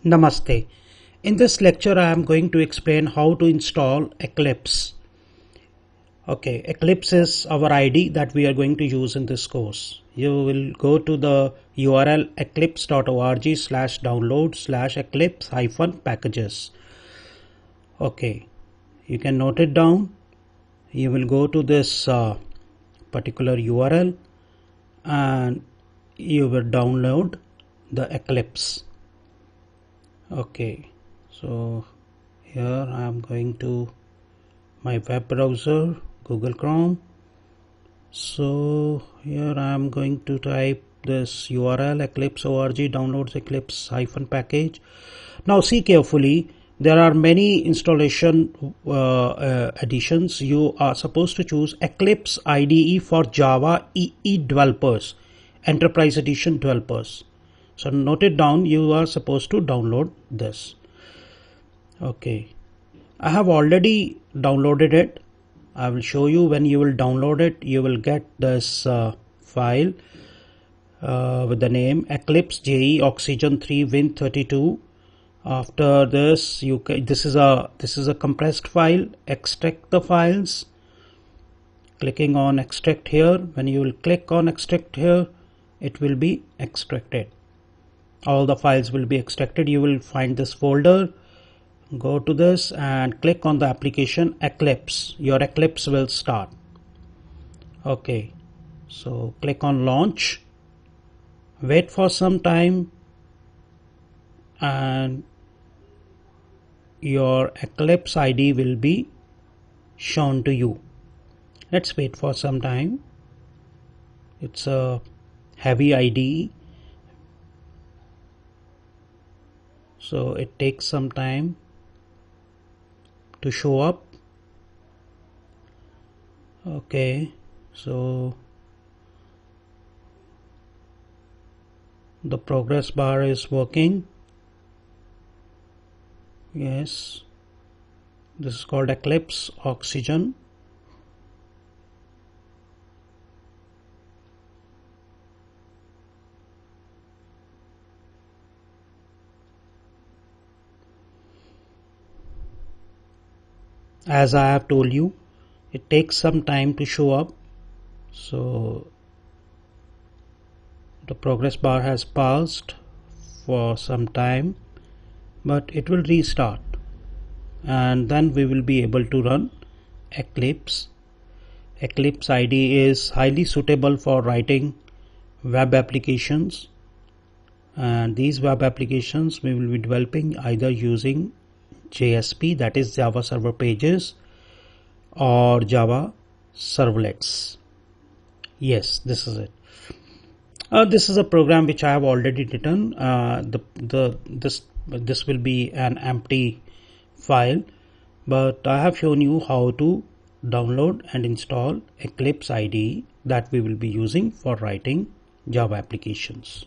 Namaste. In this lecture I am going to explain how to install Eclipse. Okay, Eclipse is our ID that we are going to use in this course. You will go to the URL eclipse.org/download/eclipse-packages. Okay, you can note it down. You will go to this particular URL and you will download the Eclipse. Okay, so here I am going to my web browser, Google Chrome. So here I am going to type this URL eclipse.org downloads eclipse-package. Now see carefully, there are many installation editions. You are supposed to choose Eclipse IDE for Java EE developers, Enterprise Edition developers. So note it down, you are supposed to download this. Okay, I have already downloaded it. I will show you when you will download it. You will get this file with the name Eclipse JE Oxygen 3 Win32. After this, this is a compressed file. Extract the files. Clicking on extract here. When you will click on extract here, it will be extracted. All the files will be extracted. You will find this folder. Go to this and click on the application Eclipse. Your Eclipse will start. Okay, so click on launch. Wait for some time and your Eclipse ID will be shown to you. Let's wait for some time. It's a heavy IDE, so it takes some time to show up. Okay, so the progress bar is working. Yes, this is called Eclipse Oxygen. As I have told you, it takes some time to show up. So the progress bar has paused for some time, but it will restart and then we will be able to run Eclipse. Eclipse IDE is highly suitable for writing web applications, and these web applications we will be developing either using JSP, that is Java Server Pages, or Java Servlets. Yes, this is it. This is a program which I have already written. This will be an empty file, but I have shown you how to download and install Eclipse IDE that we will be using for writing Java applications.